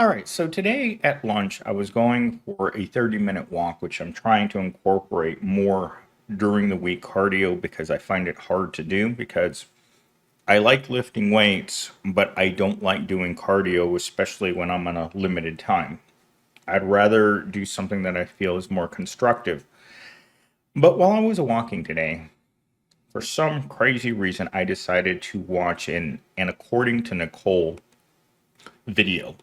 All right, so today at lunch, I was going for a 30-minute walk, which I'm trying to incorporate more during the week cardio because I find it hard to do because I like lifting weights, but I don't like doing cardio, especially when I'm on a limited time. I'd rather do something that I feel is more constructive. But while I was walking today, for some crazy reason, I decided to watch an according to Nicole video.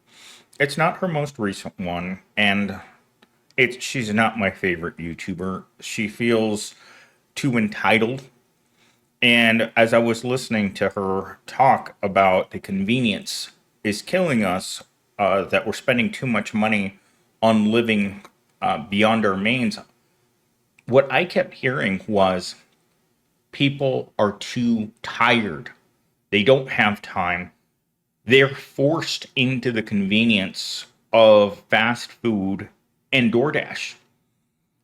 It's not her most recent one, and she's not my favorite YouTuber. She feels too entitled. And as I was listening to her talk about the convenience is killing us, that we're spending too much money on living beyond our means, what I kept hearing was people are too tired. They don't have time. They're forced into the convenience of fast food and DoorDash.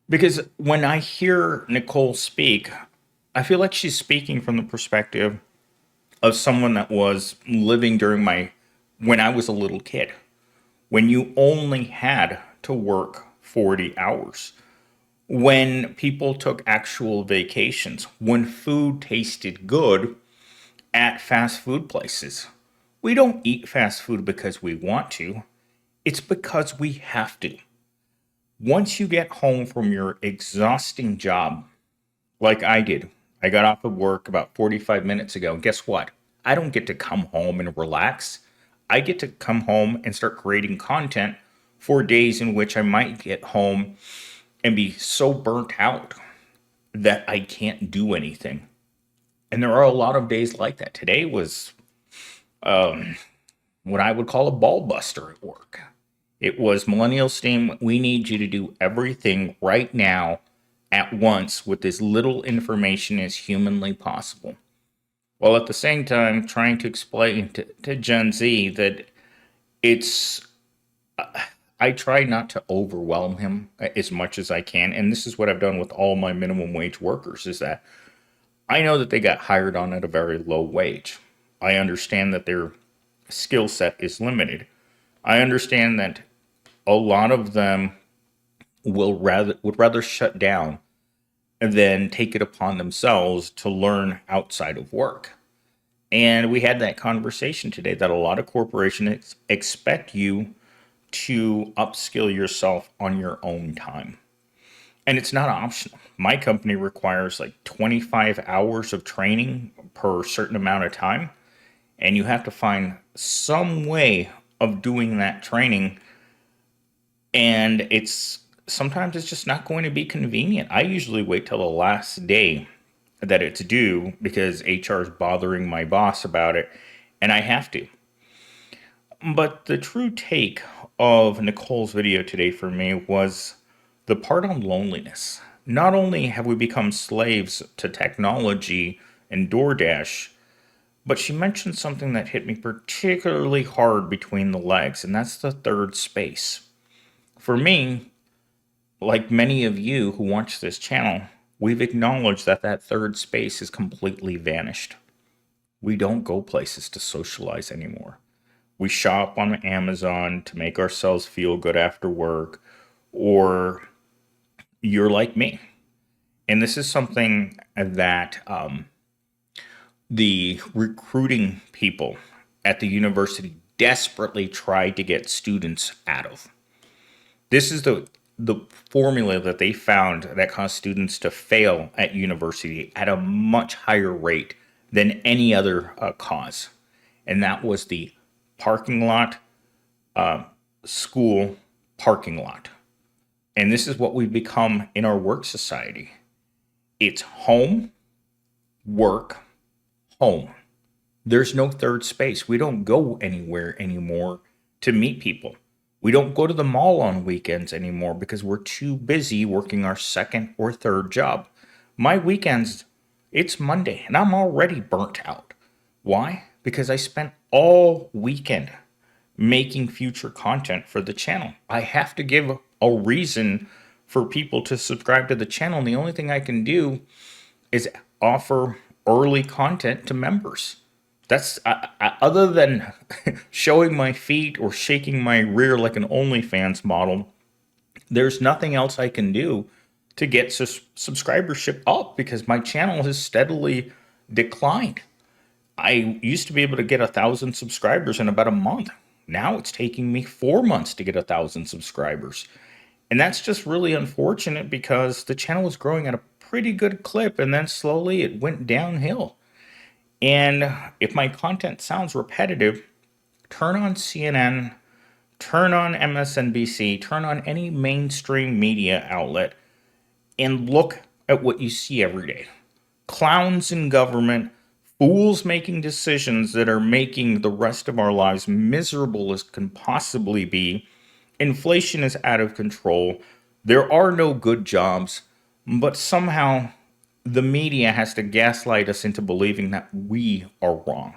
Because when I hear Nicole speak, I feel like she's speaking from the perspective of someone that was living during my when I was a little kid, when you only had to work 40 hours, when people took actual vacations, when food tasted good at fast food places. We don't eat fast food because we want to, it's because we have to. Once you get home from your exhausting job, like I did, I got off of work about 45 minutes ago. And guess what? I don't get to come home and relax. I get to come home and start creating content for days in which I might get home and be so burnt out that I can't do anything. And there are a lot of days like that. Today was what I would call a ball buster at work. It was millennial steam. We need you to do everything right now at once with as little information as humanly possible. While at the same time trying to explain to Gen Z that it's, I try not to overwhelm him as much as I can. And this is what I've done with all my minimum wage workers is that I know that they got hired on at a very low wage. I understand that their skill set is limited. I understand that a lot of them would rather shut down than take it upon themselves to learn outside of work. And we had that conversation today that a lot of corporations expect you to upskill yourself on your own time. And it's not optional. My company requires like 25 hours of training per certain amount of time. And you have to find some way of doing that training. And it's sometimes it's just not going to be convenient. I usually wait till the last day that it's due because HR is bothering my boss about it, and I have to. But the true take of Nicole's video today for me was the part on loneliness. Not only have we become slaves to technology and DoorDash, but she mentioned something that hit me particularly hard between the legs, and that's the third space. For me, like many of you who watch this channel, we've acknowledged that that third space has completely vanished. We don't go places to socialize anymore. We shop on Amazon to make ourselves feel good after work, or you're like me. And this is something that the recruiting people at the university desperately tried to get students out of. This is the formula that they found that caused students to fail at university at a much higher rate than any other cause. And that was the parking lot, school parking lot. And this is what we've become in our work society. It's home, work, home. There's no third space. We don't go anywhere anymore to meet people. We don't go to the mall on weekends anymore because we're too busy working our second or third job. My weekends, it's Monday and I'm already burnt out. Why? Because I spent all weekend making future content for the channel. I have to give a reason for people to subscribe to the channel. And the only thing I can do is offer early content to members. That's other than showing my feet or shaking my rear like an OnlyFans model, there's nothing else I can do to get subscribership up because my channel has steadily declined. I used to be able to get 1,000 subscribers in about a month. Now it's taking me 4 months to get 1,000 subscribers. And that's just really unfortunate because the channel was growing at a pretty good clip and then slowly it went downhill. And if my content sounds repetitive, turn on CNN, turn on MSNBC, turn on any mainstream media outlet, and look at what you see every day. Clowns in government, fools making decisions that are making the rest of our lives miserable as can possibly be. Inflation is out of control. There are no good jobs, but somehow the media has to gaslight us into believing that we are wrong,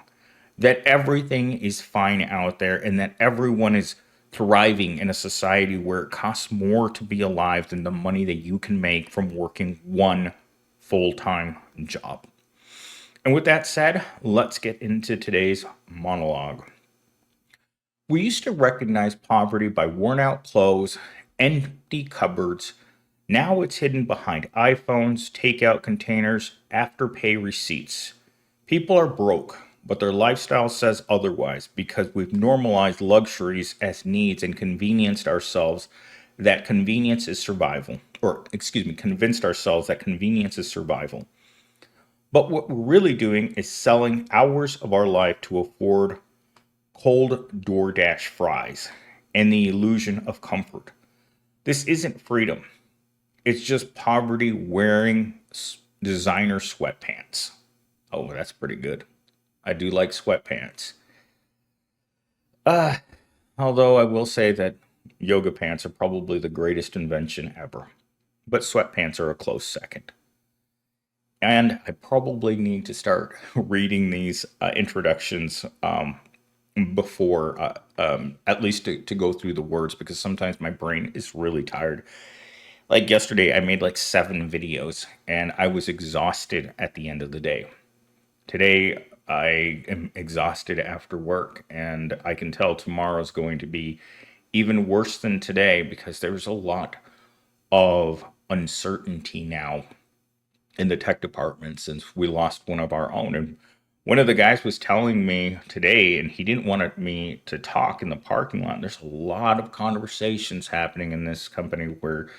that everything is fine out there, and that everyone is thriving in a society where it costs more to be alive than the money that you can make from working one full time job. And with that said, let's get into today's monologue. We used to recognize poverty by worn out clothes, empty cupboards. Now it's hidden behind iPhones, takeout containers, afterpay receipts. People are broke, but their lifestyle says otherwise because we've normalized luxuries as needs and convenienced ourselves that convenience is survival. Or, excuse me, convinced ourselves that convenience is survival. But what we're really doing is selling hours of our life to afford cold DoorDash fries and the illusion of comfort. This isn't freedom. It's just poverty wearing designer sweatpants. Oh, that's pretty good. I do like sweatpants. Uh, Although I will say that yoga pants are probably the greatest invention ever. But sweatpants are a close second. And I probably need to start reading these introductions before, at least to go through the words, because sometimes my brain is really tired. Like yesterday, I made like 7 videos and I was exhausted at the end of the day. Today, I am exhausted after work, and I can tell tomorrow's going to be even worse than today because there's a lot of uncertainty now in the tech department since we lost one of our own. And one of the guys was telling me today, and he didn't want me to talk in the parking lot. There's a lot of conversations happening in this company where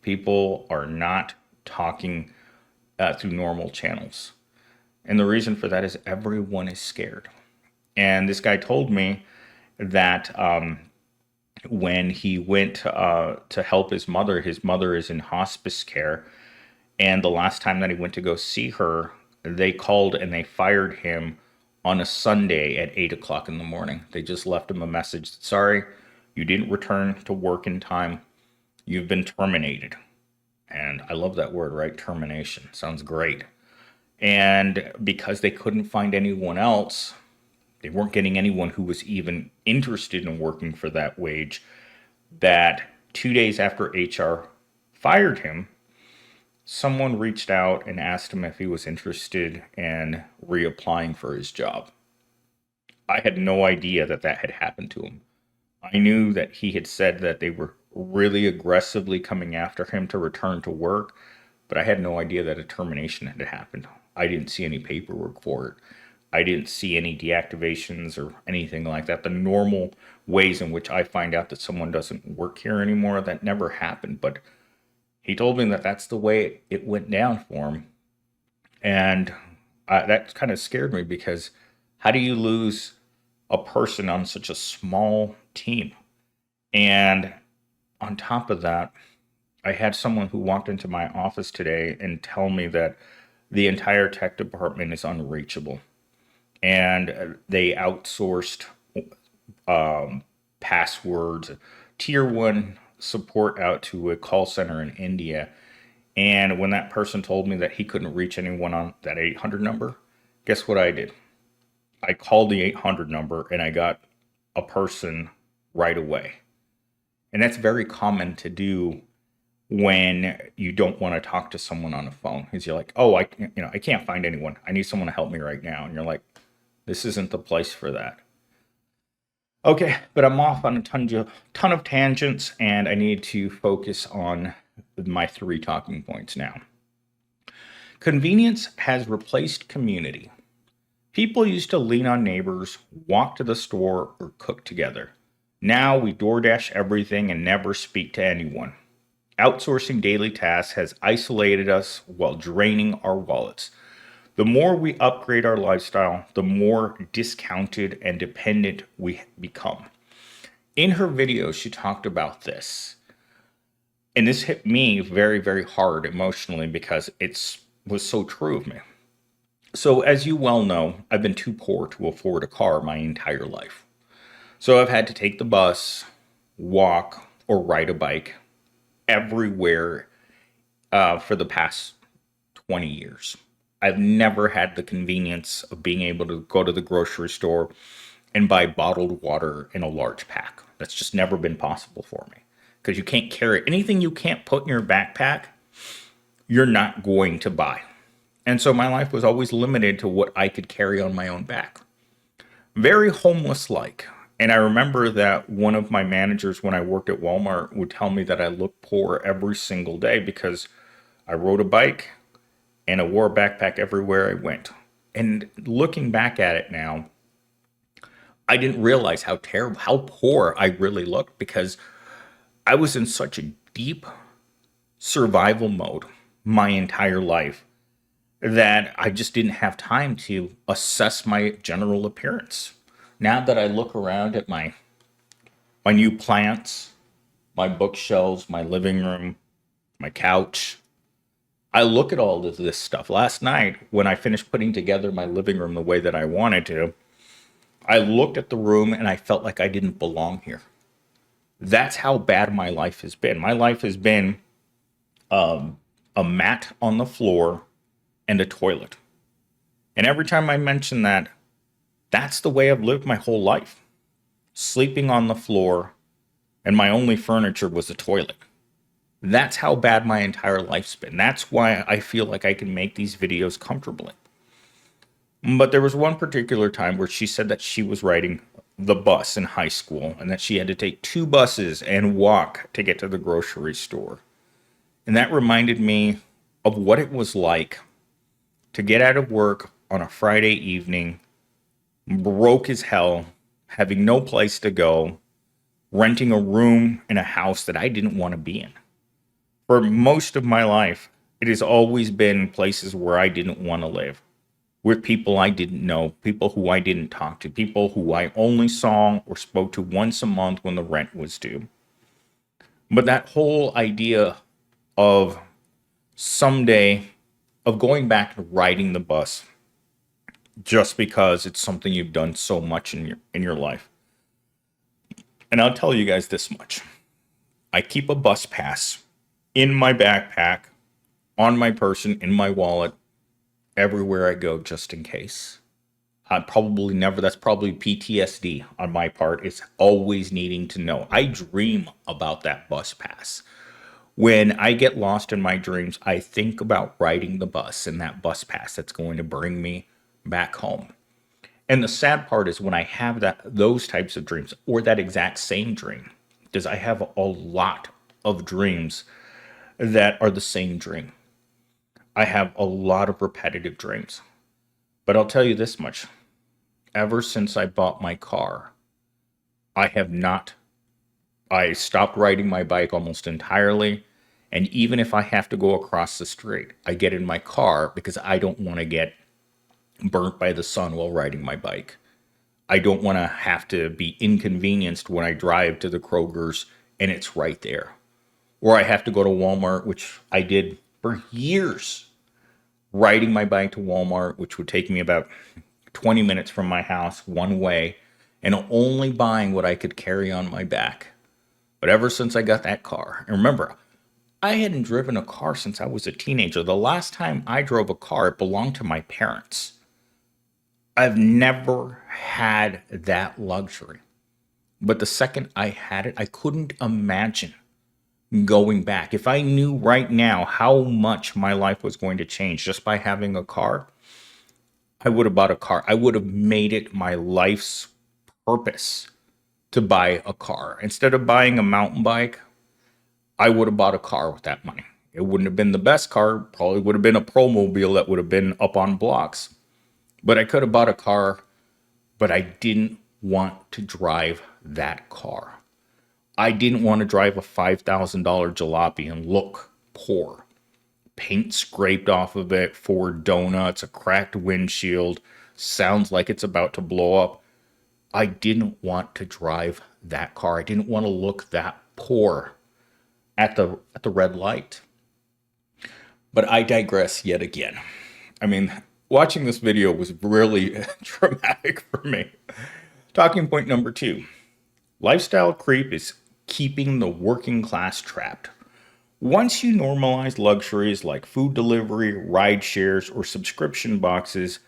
people are not talking through normal channels. And the reason for that is everyone is scared. And this guy told me that when he went to help his mother is in hospice care. And the last time that he went to go see her, they called and they fired him on a Sunday at 8 o'clock in the morning. They just left him a message. Sorry, you didn't return to work in time. You've been terminated. And I love that word, right? Termination. Sounds great. And because they couldn't find anyone else, they weren't getting anyone who was even interested in working for that wage, that 2 days after HR fired him, someone reached out and asked him if he was interested in reapplying for his job. I had no idea that that had happened to him. I knew that he had said that they were really aggressively coming after him to return to work, but I had no idea that a termination had happened. I didn't see any paperwork for it. I didn't see any deactivations or anything like that. The normal ways in which I find out that someone doesn't work here anymore, that never happened. But he told me that that's the way it went down for him. And that kind of scared me because how do you lose a person on such a small team? And on top of that, I had someone who walked into my office today and tell me that the entire tech department is unreachable. And they outsourced passwords, tier one support out to a call center in India. And when that person told me that he couldn't reach anyone on that 800 number, guess what I did? I called the 800 number and I got a person right away. And that's very common to do when you don't want to talk to someone on the phone. Because you're like, oh, I can't find anyone. I need someone to help me right now. And you're like, This isn't the place for that. Okay, but I'm off on a ton of tangents, and I need to focus on my three talking points now. Convenience has replaced community. People used to lean on neighbors, walk to the store, or cook together. Now we DoorDash everything and never speak to anyone. Outsourcing daily tasks has isolated us while draining our wallets. The more we upgrade our lifestyle, the more discounted and dependent we become. In her video, she talked about this. And this hit me very, very hard emotionally because it was so true of me. So, as you well know, I've been too poor to afford a car my entire life. So, I've had to take the bus, walk, or ride a bike everywhere for the past 20 years. I've never had the convenience of being able to go to the grocery store and buy bottled water in a large pack. That's just never been possible for me because you can't carry anything you can't put in your backpack, you're not going to buy. And so my life was always limited to what I could carry on my own back. Very homeless like. And I remember that one of my managers when I worked at Walmart would tell me that I looked poor every single day because I rode a bike and I wore a backpack everywhere I went. And looking back at it now, I didn't realize how terrible, how poor I really looked because I was in such a deep survival mode my entire life that I just didn't have time to assess my general appearance. Now that I look around at my new plants, my bookshelves, my living room, my couch, I look at all of this stuff. Last night, when I finished putting together my living room the way that I wanted to, I looked at the room and I felt like I didn't belong here. That's how bad my life has been. My life has been a mat on the floor and a toilet. And every time I mention that, that's the way I've lived my whole life. Sleeping on the floor, and my only furniture was a toilet. That's how bad my entire life's been. That's why I feel like I can make these videos comfortably. But there was one particular time where she said that she was riding the bus in high school and that she had to take two buses and walk to get to the grocery store. And that reminded me of what it was like to get out of work on a Friday evening, broke as hell, having no place to go, renting a room in a house that I didn't want to be in. For most of my life, it has always been places where I didn't want to live, with people I didn't know, people who I didn't talk to, people who I only saw or spoke to once a month when the rent was due. But that whole idea of someday of going back to riding the bus just because it's something you've done so much in your life. And I'll tell you guys this much. I keep a bus pass in my backpack, on my person, in my wallet, everywhere I go just in case. That's probably PTSD on my part. It's always needing to know. I dream about that bus pass. When I get lost in my dreams, I think about riding the bus and that bus pass that's going to bring me back home. And the sad part is when I have those types of dreams or that exact same dream, because I have a lot of dreams that are the same dream. I have a lot of repetitive dreams. But I'll tell you this much. Ever since I bought my car, I stopped riding my bike almost entirely. And even if I have to go across the street, I get in my car because I don't want to get burnt by the sun while riding my bike. I don't want to have to be inconvenienced when I drive to the Kroger's and it's right there. Or I have to go to Walmart, which I did for years, riding my bike to Walmart, which would take me about 20 minutes from my house one way, and only buying what I could carry on my back. But ever since I got that car, and remember, I hadn't driven a car since I was a teenager. The last time I drove a car, it belonged to my parents. I've never had that luxury. But the second I had it, I couldn't imagine going back. If I knew right now how much my life was going to change just by having a car, I would have bought a car. I would have made it my life's purpose to buy a car. Instead of buying a mountain bike, I would have bought a car with that money. It wouldn't have been the best car, probably would have been a Promobile that would have been up on blocks. But I could have bought a car, but I didn't want to drive that car. I didn't want to drive a $5,000 jalopy and look poor. Paint scraped off of it, 4 donuts, a cracked windshield, sounds like it's about to blow up. I didn't want to drive that car. I didn't want to look that poor at the red light. But I digress yet again. I mean, watching this video was really traumatic for me. Talking point number 2. Lifestyle creep is keeping the working class trapped. Once you normalize luxuries like food delivery, ride shares, or subscription boxes,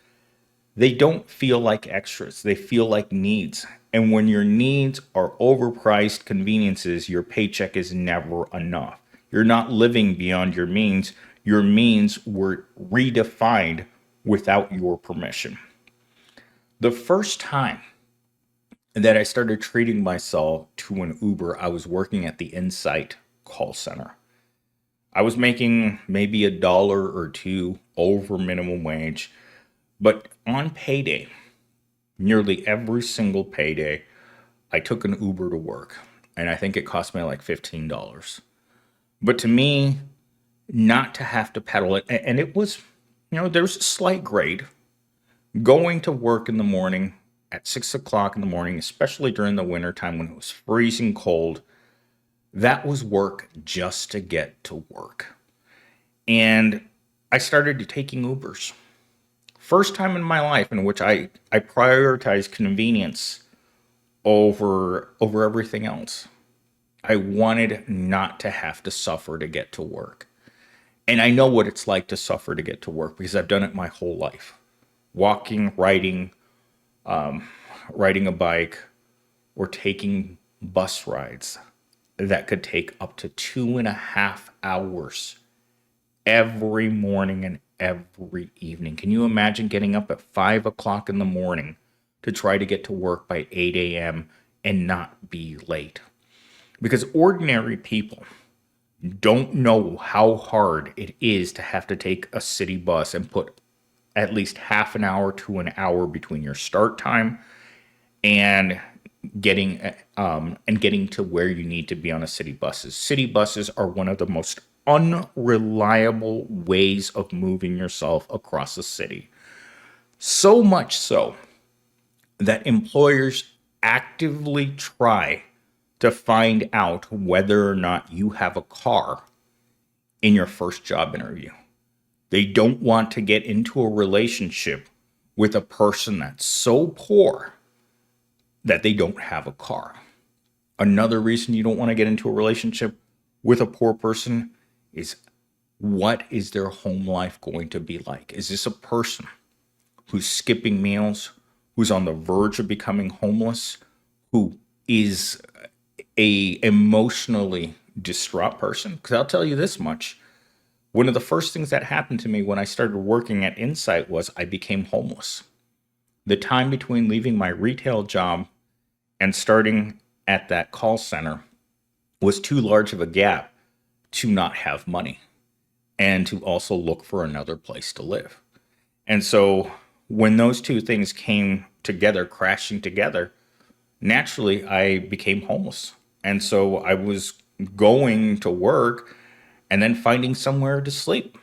they don't feel like extras. They feel like needs. And when your needs are overpriced conveniences, your paycheck is never enough. You're not living beyond your means. Your means were redefined without your permission. The first time that I started treating myself to an Uber, I was working at the Insight call center. I was making maybe $1 or $2 over minimum wage, but on payday, nearly every single payday, I took an Uber to work, and I think it cost me like $15. But to me, not to have to pedal it, and it was, there's a slight grade. Going to work in the morning at 6 o'clock in the morning, especially during the winter time when it was freezing cold, that was work just to get to work. And I started taking Ubers. First time in my life in which I prioritized convenience over everything else. I wanted not to have to suffer to get to work. And I know what it's like to suffer to get to work because I've done it my whole life. Walking, riding a bike, or taking bus rides that could take up to 2.5 hours every morning and every evening. Can you imagine getting up at 5 o'clock in the morning to try to get to work by 8 a.m. and not be late? Because ordinary people don't know how hard it is to have to take a city bus and put at least half an hour to an hour between your start time and getting to where you need to be on a city buses. City buses are one of the most unreliable ways of moving yourself across a city. So much so that employers actively try to find out whether or not you have a car in your first job interview. They don't want to get into a relationship with a person that's so poor that they don't have a car. Another reason you don't want to get into a relationship with a poor person is, what is their home life going to be like? Is this a person who's skipping meals, who's on the verge of becoming homeless, who is a emotionally distraught person? Because I'll tell you this much. One of the first things that happened to me when I started working at Insight was I became homeless. The time between leaving my retail job and starting at that call center was too large of a gap to not have money and to also look for another place to live. And so when those two things came together, crashing together, naturally I became homeless. And so I was going to work and then finding somewhere to sleep.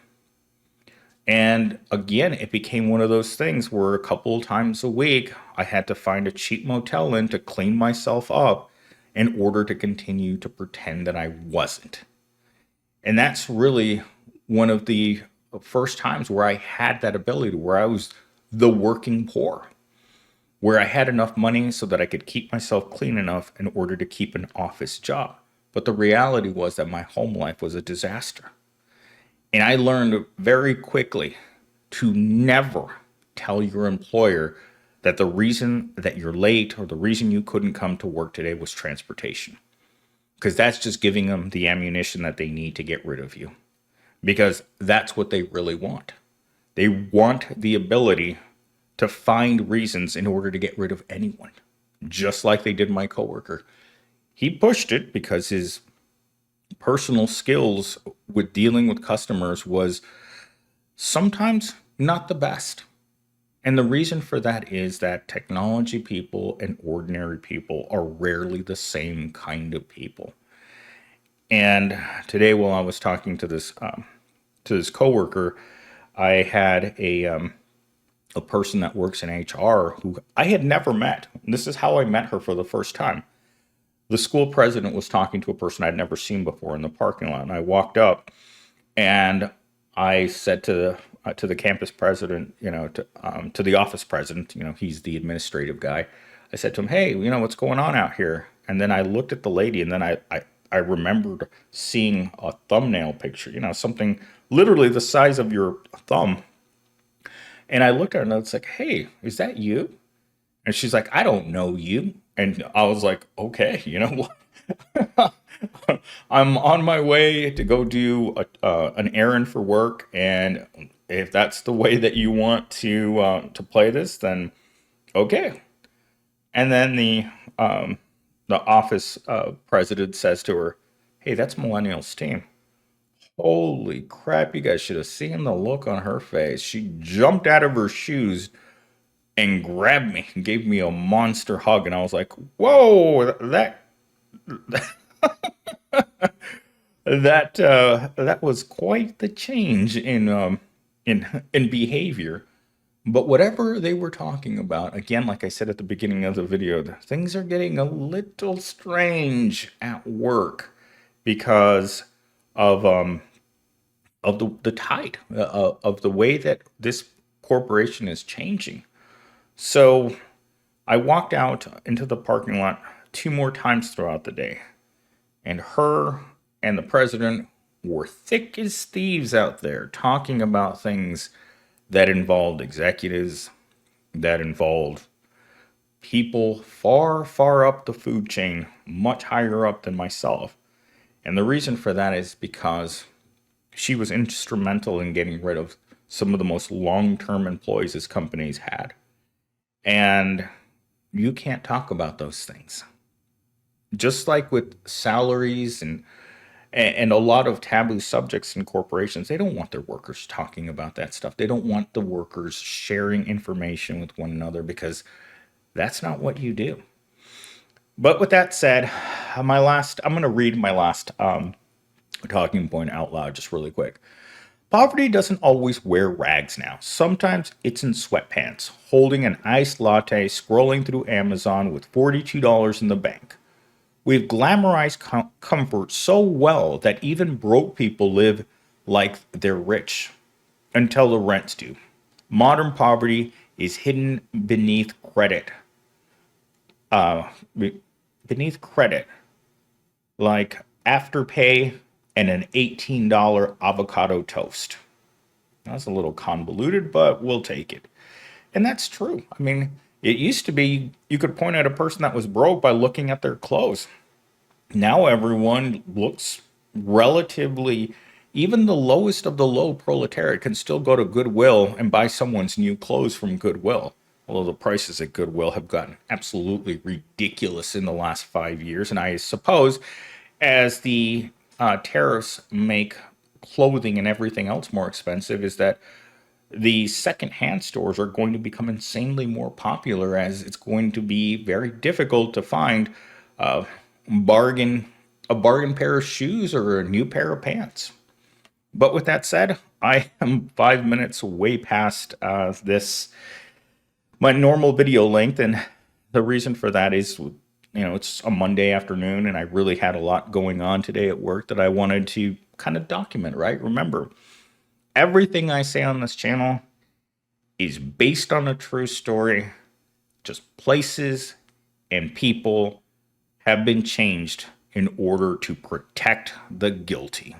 And again, it became one of those things where a couple of times a week, I had to find a cheap motel in to clean myself up in order to continue to pretend that I wasn't. And that's really one of the first times where I had that ability, where I was the working poor, where I had enough money so that I could keep myself clean enough in order to keep an office job. But the reality was that my home life was a disaster. And I learned very quickly to never tell your employer that the reason that you're late or the reason you couldn't come to work today was transportation. Because that's just giving them the ammunition that they need to get rid of you. Because that's what they really want. They want the ability to find reasons in order to get rid of anyone, just like they did my coworker. He pushed it because his personal skills with dealing with customers was sometimes not the best. And the reason for that is that technology people and ordinary people are rarely the same kind of people. And today, while I was talking to this coworker, I had a person that works in HR who I had never met. This is how I met her for the first time. The school president was talking to a person I'd never seen before in the parking lot, and I walked up and I said to the campus president, to the office president, he's the administrative guy. I said to him, "Hey, what's going on out here?" And then I looked at the lady, and then I remembered seeing a thumbnail picture, something literally the size of your thumb. And I looked at her and I was like, "Hey, is that you?" And she's like, "I don't know you." And I was like, "Okay, you know what? I'm on my way to go do an errand for work, and if that's the way that you want to play this, then okay." And then the office president says to her, "Hey, that's Millennial's team." Holy crap! You guys should have seen the look on her face. She jumped out of her shoes and grabbed me and gave me a monster hug, and I was like, "Whoa, that was quite the change in behavior." But whatever they were talking about, again, like I said at the beginning of the video, things are getting a little strange at work because of the tide of the way that this corporation is changing. So I walked out into the parking lot two more times throughout the day, and her and the president were thick as thieves out there talking about things that involved executives, that involved people far, far up the food chain, much higher up than myself. And the reason for that is because she was instrumental in getting rid of some of the most long term employees this company's had. And you can't talk about those things. Just like with salaries and a lot of taboo subjects in corporations, they don't want their workers talking about that stuff. They don't want the workers sharing information with one another because that's not what you do. But with that said, I'm going to read my last talking point out loud just really quick. Poverty doesn't always wear rags now. Sometimes it's in sweatpants, holding an iced latte, scrolling through Amazon with $42 in the bank. We've glamorized comfort so well that even broke people live like they're rich until the rent's due. Modern poverty is hidden uh, beneath credit, like Afterpay and an $18 avocado toast. That's a little convoluted, but we'll take it. And that's true. I mean, it used to be you could point at a person that was broke by looking at their clothes. Now everyone looks relatively, even the lowest of the low proletariat can still go to Goodwill and buy someone's new clothes from Goodwill. Although the prices at Goodwill have gotten absolutely ridiculous in the last 5 years. And I suppose as the tariffs make clothing and everything else more expensive, is that the secondhand stores are going to become insanely more popular as it's going to be very difficult to find a bargain a bargain pair of shoes or a new pair of pants. But with that said, I am 5 minutes way past this my normal video length, and the reason for that is, it's a Monday afternoon, and I really had a lot going on today at work that I wanted to kind of document. Right? Remember, everything I say on this channel is based on a true story. Just places and people have been changed in order to protect the guilty.